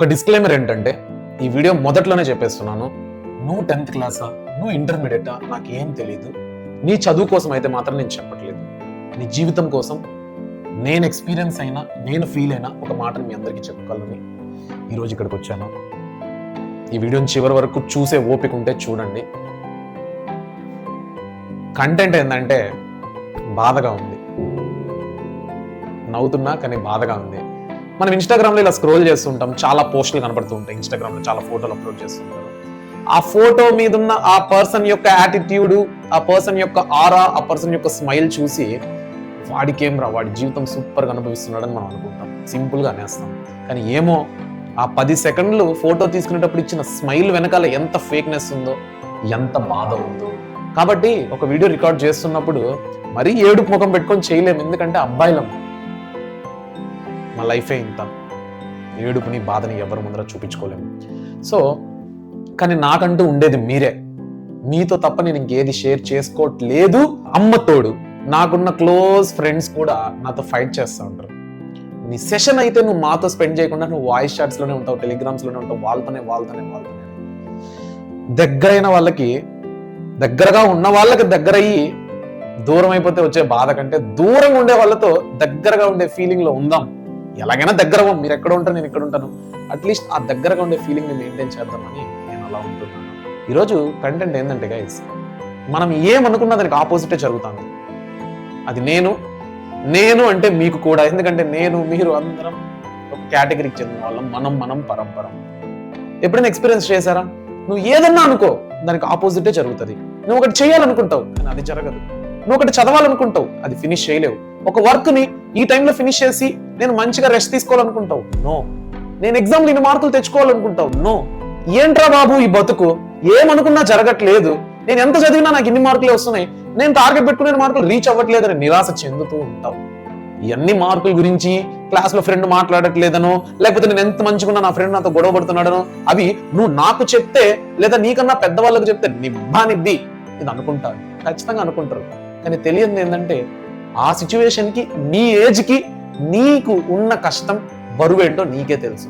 ఒక డిస్క్లైమర్ ఏంటంటే ఈ వీడియో మొదట్లోనే చెప్పేస్తున్నాను, నువ్వు 10th క్లాసా, నువ్వు ఇంటర్మీడియటా, నాకేం తెలియదు. నీ చదువు కోసం అయితే మాత్రం నేను చెప్పట్లేదు. నీ జీవితం కోసం నేను ఎక్స్పీరియన్స్ అయినా, నేను ఫీల్ అయినా ఒక మాటను మీ అందరికీ చెప్పుకోవాలని ఈరోజు ఇక్కడికి వచ్చాను. ఈ వీడియోని చివరి వరకు చూసే ఓపిక ఉంటే చూడండి. కంటెంట్ ఏంటంటే బాధగా ఉంది, నవ్వుతున్నా కానీ బాధగా ఉంది. మనం ఇన్స్టాగ్రామ్లో ఇలా స్క్రోల్ చేస్తుంటాం, చాలా పోస్టులు కనపడుతూ ఉంటాయి. ఇన్స్టాగ్రామ్లో చాలా ఫోటోలు అప్లోడ్ చేస్తుంటారు. ఆ ఫోటో మీద ఉన్న ఆ పర్సన్ యొక్క యాటిట్యూడ్, ఆ పర్సన్ యొక్క ఆరా, ఆ పర్సన్ యొక్క స్మైల్ చూసి వాడికేం రా, వాడి జీవితం సూపర్గా అనుభవిస్తున్నాడని మనం అనుకుంటాం, సింపుల్గా అనేస్తాం. కానీ ఏమో ఆ 10 సెకండ్లు ఫోటో తీసుకునేటప్పుడు ఇచ్చిన స్మైల్ వెనకాల ఎంత ఫేక్నెస్ ఉందో, ఎంత బాధ ఉందో. కాబట్టి ఒక వీడియో రికార్డ్ చేస్తున్నప్పుడు మరీ ఏడుపు ముఖం పెట్టుకొని చేయలేము, ఎందుకంటే అబ్బాయిలం. మా లైఫే ఇంత, ఏడుపుని బాధని ఎవరి ముందర చూపించుకోలేము. సో కానీ నాకంటూ ఉండేది మీరే. మీతో తప్ప నేను ఇంకేది షేర్ చేసుకోవట్లేదు. అమ్మ తోడు నాకున్న క్లోజ్ ఫ్రెండ్స్ కూడా నాతో ఫైట్ చేస్తూ ఉంటారు. నీ సెషన్ అయితే నువ్వు మాతో స్పెండ్ చేయకుండా నువ్వు వాయిస్ చాట్స్ లోనే ఉంటావు, టెలిగ్రామ్స్ లోనే ఉంటావు, వాళ్ళతోనే. దగ్గరైన వాళ్ళకి, దగ్గరగా ఉన్న వాళ్ళకి దగ్గరయ్యి దూరం అయిపోతే వచ్చే బాధ కంటే దూరంగా ఉండే వాళ్ళతో దగ్గరగా ఉండే ఫీలింగ్ లో ఉందాం. ఎలాగైనా దగ్గర, మీరు ఎక్కడ ఉంటారు, నేను ఎక్కడ ఉంటాను, అట్లీస్ట్ ఆ దగ్గరగా ఉండే ఫీలింగ్ ని మెయింటైన్ చేద్దామని నేను అలా ఉంటున్నాను. ఈరోజు కంటెంట్ ఏంటంటే గైస్, మనం ఏమనుకున్నా దానికి ఆపోజిటే జరుగుతుంది. అది నేను అంటే మీకు కూడా, ఎందుకంటే నేను మీరు అందరం ఒక కేటగిరీకి చెందిన వాళ్ళం. మనం పరంపరం. ఎప్పుడైనా ఎక్స్పీరియన్స్ చేశారా? నువ్వు ఏదన్నా అనుకో, దానికి ఆపోజిటే జరుగుతుంది. నువ్వు ఒకటి చేయాలనుకుంటావు కానీ అది జరగదు. నువ్వు ఒకటి చదవాలనుకుంటావు, అది ఫినిష్ చేయలేవు. ఒక వర్క్ ని ఈ టైంలో ఫినిష్ చేసి నేను మంచిగా రెస్ట్ తీసుకోవాలనుకుంటావు, నో. నేను ఎగ్జామ్ ఇన్ని మార్కులు తెచ్చుకోవాలనుకుంటావు, నో. ఏంట్రా బాబు ఈ బతుకు, ఏమనుకున్నా జరగట్లేదు, నేను ఎంత చదివినా నాకు ఇన్ని మార్కులే వస్తున్నాయి, నేను టార్గెట్ పెట్టుకునే మార్కులు రీచ్ అవ్వట్లేదని నిరాశ చెందుతూ ఉంటావు. ఇవన్నీ మార్కుల గురించి క్లాస్ లో ఫ్రెండ్ మాట్లాడట్లేదనో, లేకపోతే నేను ఎంత మంచిగా నా ఫ్రెండ్ నాతో గొడవ పడుతున్నాడనో, అవి నువ్వు నాకు చెప్తే లేదా నీకన్నా పెద్దవాళ్ళకి చెప్తే నిబ్బి ఇది అనుకుంటారు, ఖచ్చితంగా అనుకుంటారు. కానీ తెలియదు ఏంటంటే ఆ సిచ్యువేషన్ కి, నీ ఏజ్ కి నీకు ఉన్న కష్టం బరువేంటో నీకే తెలుసు.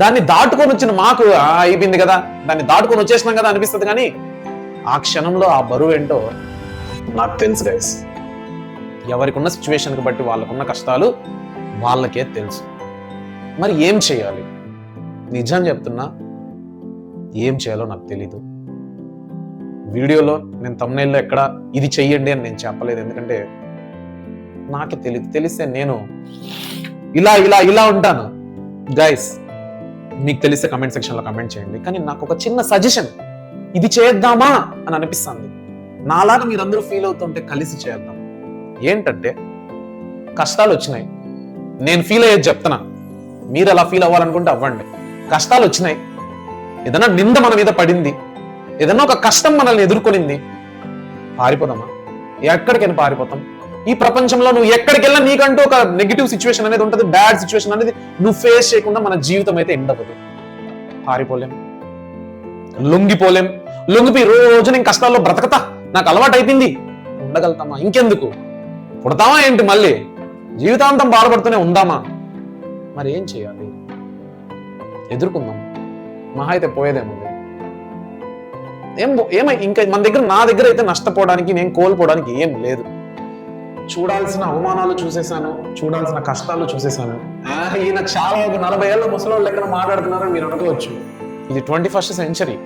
దాన్ని దాటుకొని వచ్చిన మాకు అయిపోయింది కదా, దాన్ని దాటుకొని వచ్చేసినాం కదా అనిపిస్తుంది. కానీ ఆ క్షణంలో ఆ బరువేంటో నాకు తెలుసు గైస్. ఎవరికి ఉన్న సిచ్యువేషన్కి బట్టి వాళ్ళకున్న కష్టాలు వాళ్ళకే తెలుసు. మరి ఏం చేయాలి? నిజం చెప్తున్నా, ఏం చేయాలో నాకు తెలీదు. వీడియోలో నేను thumbnail-లో ఎక్కడ ఇది చెయ్యండి అని నేను చెప్పలేదు, ఎందుకంటే నాకే తెలియదు. తెలిస్తే నేను ఇలా ఉంటాను. గైస్ మీకు తెలిస్తే కమెంట్ సెక్షన్లో కమెంట్ చేయండి. కానీ నాకు ఒక చిన్న సజెషన్, ఇది చేద్దామా అని అనిపిస్తుంది. నాలాగా మీరందరూ ఫీల్ అవుతుంటే కలిసి చేద్దాం. ఏంటంటే కష్టాలు వచ్చినాయి, నేను ఫీల్ అయ్యేది చెప్తున్నా, మీరు అలా ఫీల్ అవ్వాలనుకుంటే అవ్వండి. కష్టాలు వచ్చినాయి, ఏదైనా నింద మన మీద పడింది, ఏదైనా ఒక కష్టం మనల్ని ఎదుర్కొనింది, పారిపోదామా? ఎక్కడికైనా పారిపోతాం. ఈ ప్రపంచంలో నువ్వు ఎక్కడికి వెళ్ళినా నీకంటూ ఒక నెగిటివ్ సిచ్యువేషన్ అనేది ఉంటుంది, బ్యాడ్ సిచ్యువేషన్ అనేది నువ్వు ఫేస్ చేయకుండా మన జీవితం అయితే ఎండ్ అవ్వదు. పారిపోలేం, లొంగిపోలేం. లొంగిపోయి రోజు నేను కష్టాల్లో బ్రతకతా, నాకు అలవాటు అయిపోయింది, ఉండగలుగుతామా? ఇంకెందుకు పుడతామా ఏంటి? మళ్ళీ జీవితాంతం బాధపడుతూనే ఉందామా? మరి ఏం చేయాలి? ఎదుర్కొందాం. మహా అయితే పోయేదేముంది? ఏమై ఇంకా నా దగ్గర అయితే నష్టపోవడానికి, నేను కోల్పోవడానికి ఏం లేదు. చూడాల్సిన అవమానాలు చూసేసాను, చూడాల్సిన కష్టాలు చూసేసాను. ఈయన చాలా 40 ఏళ్ళ ముసలోళ్ళు ఎక్కడ మాట్లాడుతున్నారని మీరు అనుకోవచ్చు. ఇది 21st సెంచరీ.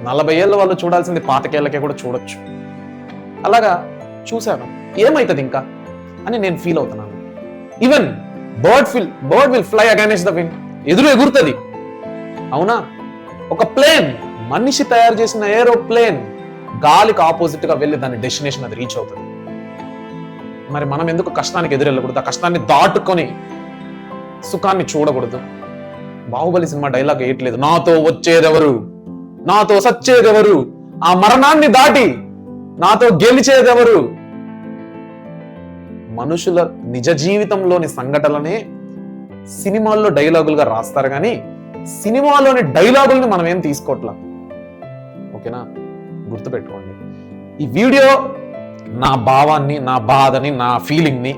40 ఏళ్ళ వాళ్ళు చూడాల్సింది 25 ఏళ్ళకే కూడా చూడొచ్చు. అలాగా చూశాను, ఏమైతుంది ఇంకా అని నేను ఫీల్ అవుతున్నాను. Even bird will fly against the wind. ఎగురుతుంది, అవునా? ఒక ప్లేన్, మనిషి తయారు చేసిన ఏరోప్లేన్ గాలికి ఆపోజిట్ గా వెళ్ళి దాని డెస్టినేషన్ అది రీచ్ అవుతుంది. మరి మనం ఎందుకు కష్టానికి ఎదురెళ్ళకూడదు? ఆ కష్టాన్ని దాటుకొని సుఖాన్ని చూడకూడదు? బాహుబలి సినిమా డైలాగ్ వేయట్లేదు, నాతో వచ్చేదెవరు, నాతో సచ్చేదెవరు, ఆ మరణాన్ని దాటి నాతో గెలిచేదెవరు? మనుషుల నిజ జీవితంలోని సంఘటనలనే సినిమాల్లో డైలాగులుగా రాస్తారు, కానీ సినిమాలోని డైలాగుల్ని మనం ఏం తీసుకోవట్లా. ఓకేనా? గుర్తుపెట్టుకోండి. ఈ వీడియో నా భావాన్ని, నా బాధని, నా ఫీలింగ్ ని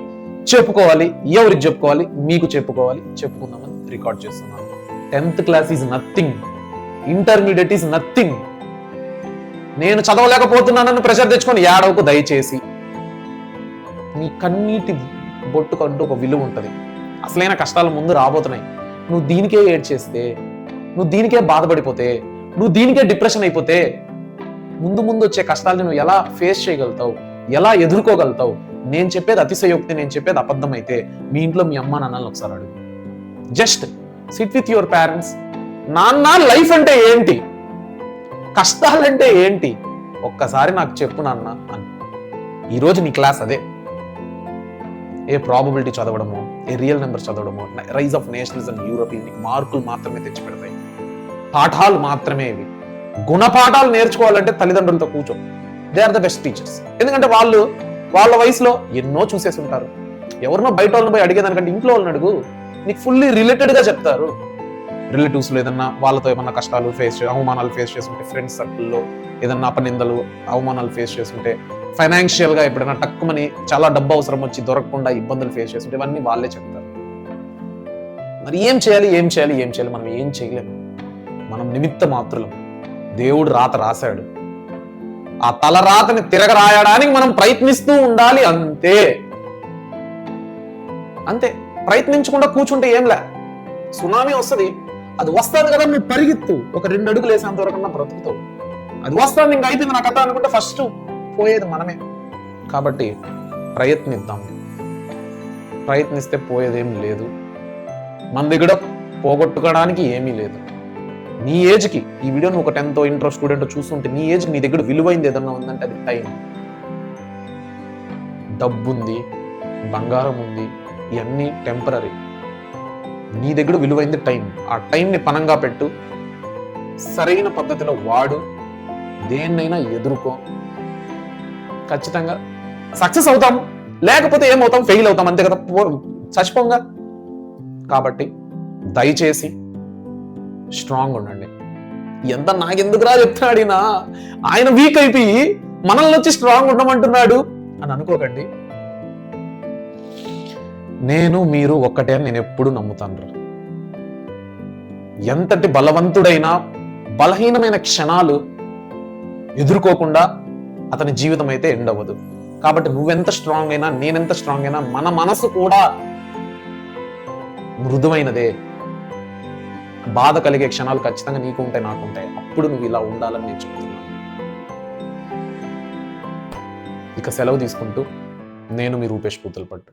చెప్పుకోవాలి. ఎవరికి చెప్పుకోవాలి? మీకు చెప్పుకోవాలి. చెప్పుకుందామని రికార్డ్ చేస్తున్నాను. 10th class is nothing, intermediate is nothing. నేను చదవలేకపోతున్నానని ప్రెషర్ తెచ్చుకొని ఏడవకు దయచేసి. నీ కన్నీటి బొట్టుకంటూ ఒక విలువ ఉంటుంది. అసలైన కష్టాలు ముందు రాబోతున్నాయి. నువ్వు దీనికే ఏడ్చేస్తే, నువ్వు దీనికే బాధపడిపోతే, నువ్వు దీనికే డిప్రెషన్ అయిపోతే ముందు ముందు వచ్చే కష్టాలను నువ్వు ఎలా ఫేస్ చేయగలుగుతావు, ఎలా ఎదుర్కోగలుగుతావు? నేను చెప్పేది అతిశయోక్తి, నేను చెప్పేది అబద్ధం అయితే మీ ఇంట్లో మీ అమ్మ నాన్నలను ఒకసారి అడుగు. Just SIT with your parents. నాన్న లైఫ్ అంటే ఏంటి, కష్టాలంటే ఏంటి, ఒక్కసారి నాకు చెప్పు నాన్న అని. ఈరోజు నీ క్లాస్ అదే. ఏ ప్రాబబిలిటీ చదవడము, ఏ రియల్ నెంబర్ చదవడము, రైజ్ ఆఫ్ నేషనలిజం, యూరోపియన్, నీకు మార్కులు మాత్రమే తెచ్చిపెడతాయి. పాఠాలు మాత్రమే ఇవి. గుణపాఠాలు నేర్చుకోవాలంటే తల్లిదండ్రులతో కూర్చో. They are the best teachers. ఎందుకంటే వాళ్ళు వాళ్ళ వయసులో ఎన్నో చూసేసి ఉంటారు. ఎవరినో బయట వాళ్ళని పోయి అడిగేదానికంటే ఇంట్లో వాళ్ళని అడుగు, నీకు ఫుల్లీ రిలేటెడ్ గా చెప్తారు. రిలేటివ్స్లో ఏదన్నా వాళ్ళతో ఏమన్నా కష్టాలు అవమానాలు ఫేస్ చేస్తుంటే, ఫ్రెండ్స్ సర్కిల్లో ఏదన్నా అపనిందలు అవమానాలు ఫేస్ చేస్తుంటే, ఫైనాన్షియల్ గా ఎప్పుడైనా టక్కుమని చాలా డబ్బు అవసరం వచ్చి దొరకకుండా ఇబ్బందులు ఫేస్ చేస్తుంటే ఇవన్నీ వాళ్ళే చెప్తారు. మరి ఏం చేయాలి, ఏం చేయాలి, ఏం చేయాలి? మనం ఏం చేయలేము. మనం నిమిత్త మాత్రులం. దేవుడు రాత రాశాడు, ఆ తల రాతని తిరగరాయడానికి మనం ప్రయత్నిస్తూ ఉండాలి. అంతే అంతే. ప్రయత్నించకుండా కూర్చుంటే ఏంలే, సునామీ వస్తుంది. అది వస్తుంది కదా, నువ్వు పరిగెత్తు. ఒక 2 అడుగులు వేసేంత వరకు బ్రతుకుతావు. అది వస్తుంది, ఇంకా అయిపోయింది నా కథ అనుకుంటే ఫస్ట్ పోయేది మనమే. కాబట్టి ప్రయత్నిద్దాం. ప్రయత్నిస్తే పోయేదేం లేదు. మన దగ్గర పోగొట్టుకోవడానికి ఏమీ లేదు. నీ ఏజ్కి ఈ వీడియో నువ్వు ఒక 10th ఇంటర్ స్టూడెంట్ చూస్తుంటే, నీ ఏజ్కి నీ దగ్గర విలువైంది ఏదన్నా ఉందంటే అది టైం. డబ్బు ఉంది, బంగారం ఉంది, ఇవన్నీ టెంపరీ. నీ దగ్గర విలువైంది టైం. ఆ టైంని పనంగా పెట్టు, సరైన పద్ధతిలో వాడు, దేన్నైనా ఎదుర్కో. ఖచ్చితంగా సక్సెస్ అవుతాం, లేకపోతే ఏమవుతాం, ఫెయిల్ అవుతాం, అంతే కదా, చచ్చిపోంగా. కాబట్టి దయచేసి స్ట్రాంగ్ ఉండండి. ఎంత నాకెందుకురా చెప్తున్నాడు ఆయన వీక్ అయిపోయి మనల్ని వచ్చి స్ట్రాంగ్ ఉండమంటున్నాడు అని అనుకోకండి. నేను మీరు ఒక్కటే అని నేను ఎప్పుడు నమ్ముతాను. ఎంతటి బలవంతుడైనా బలహీనమైన క్షణాలు ఎదుర్కోకుండా అతని జీవితం అయితే ఎండ్ అవ్వదు. కాబట్టి నువ్వెంత స్ట్రాంగ్ అయినా, నేనెంత స్ట్రాంగ్ అయినా, మన మనసు కూడా మృదువైనదే. బాధ కలిగే క్షణాలు ఖచ్చితంగా నీకు ఉంటాయి, నాకు ఉంటాయి. అప్పుడు నువ్వు ఇలా ఉండాలని నేను చెప్తున్నాను. ఇక సెలవు తీసుకుంటూ నేను మీ రూపేష్ పూతలపట్టు.